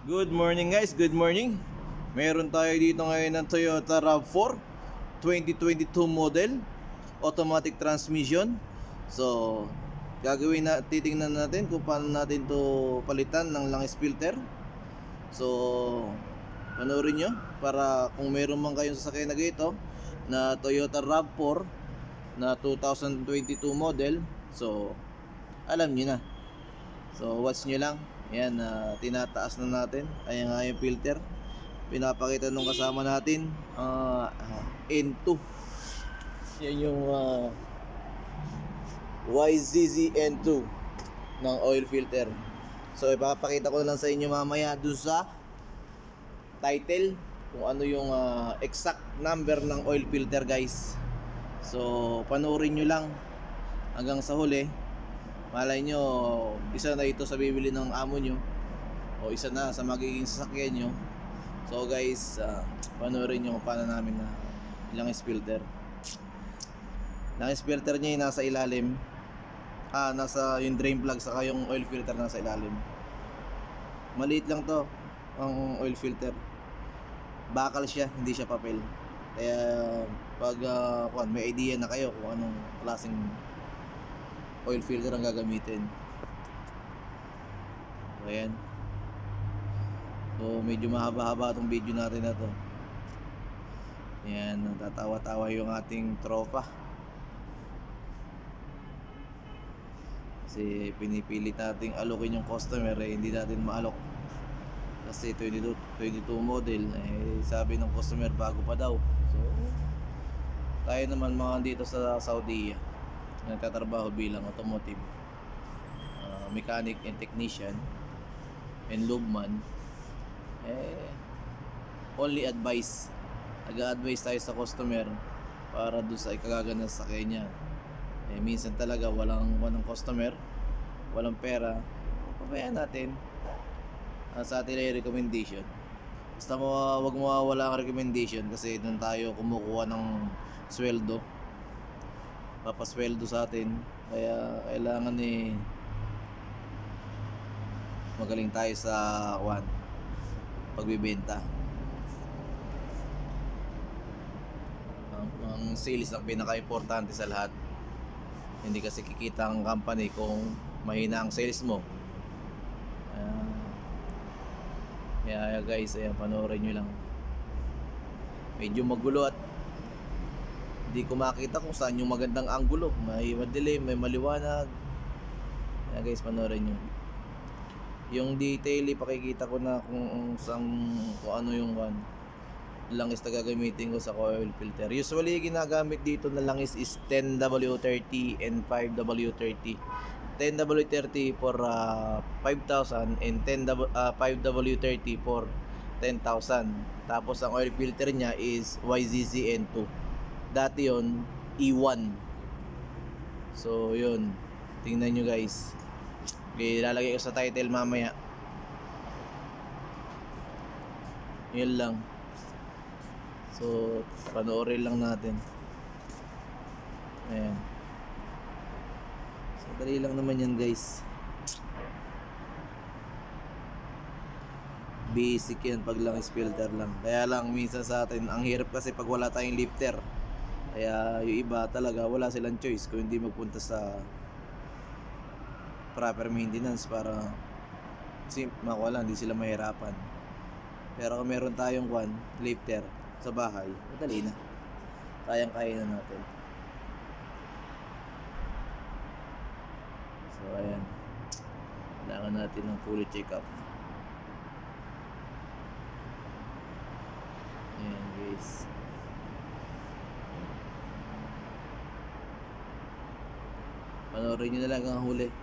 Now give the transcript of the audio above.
Good morning guys, good morning. Meron tayo dito ngayon ng Toyota RAV4 2022 model, automatic transmission. So, titingnan natin kung paano natin to palitan ng langis filter. So, panoorin nyo para kung meron man kayong sasakyan na ganito na Toyota RAV4 na 2022 model. So, alam nyo na. So, watch nyo lang. Yan, tinataas na natin. Ayan nga yung filter. Pinapakita nung kasama natin N2. Yan yung YZZ N2 ng oil filter. So ipapakita ko na lang sa inyo mamaya dun sa title kung ano yung exact number ng oil filter, guys. So panoorin nyo lang hanggang sa huli. Malay nyo, isa na ito sa bibili ng amo nyo o isa na sa magiging sasakyan nyo. So guys, panoorin nyo kung paano namin na langis filter. Langis filter niya yung nasa ilalim. Nasa yung drain plug saka yung oil filter nasa ilalim. Maliit lang to ang oil filter. Bakal siya, hindi siya papel. Kaya pag may idea na kayo kung anong klaseng oil filter ang gagamitin. So, ayan. So medyo mahaba-haba itong video natin na to. Ayan, natatawa-tawa yung ating tropa kasi pinipilit nating alokin yung customer, hindi natin maalok kasi 22 model, sabi ng customer bago pa daw. So tayo naman mga dito sa Saudi nagtatrabaho bilang automotive mechanic and technician and lubman, only advice, nag-a-advise tayo sa customer para doon sa ikagagana sa kanya. Minsan talaga walang customer, walang pera, pabayaan natin sa atin ay recommendation. Basta wag mawawala ang recommendation kasi doon tayo kumukuha ng sweldo, papasweldo sa atin. Kaya kailangan magaling tayo sa pagbibenta. Ang sales ang pinaka-importante sa lahat. Hindi kasi kikita ang company kung mahina ang sales mo. Kaya guys, ayan, panoorin nyo lang. Medyo magulo at hindi ko makita kung saan yung magandang anggulo. May madilim, may maliwanag. Kaya guys, panoorin nyo. Yung detail ipakikita ko na kung ano yung langis na gagamitin ko sa oil filter. Usually ginagamit dito na langis is 10W30 and 5W30. 10W30 for 5,000 and 5W30 for 10,000. Tapos ang oil filter niya is YZZ N2. Dati yon E1. So yun, tingnan nyo guys. Ilalagay ko sa title mamaya. Yun lang. So panoorin lang natin. Ayan. So dali lang naman yan guys. Basic yan pag langis filter lang. Kaya lang minsan sa atin ang hirap kasi pag wala tayong lifter. Kaya yung iba talaga wala silang choice kung hindi magpunta sa proper maintenance para makuha lang, hindi sila mahirapan. Pero kung meron tayong lifter sa bahay, madali na, kayang-kaya na natin. So ayan, kailangan natin ng fully check up. Ayan guys, panoorin nyo na lang ang huli.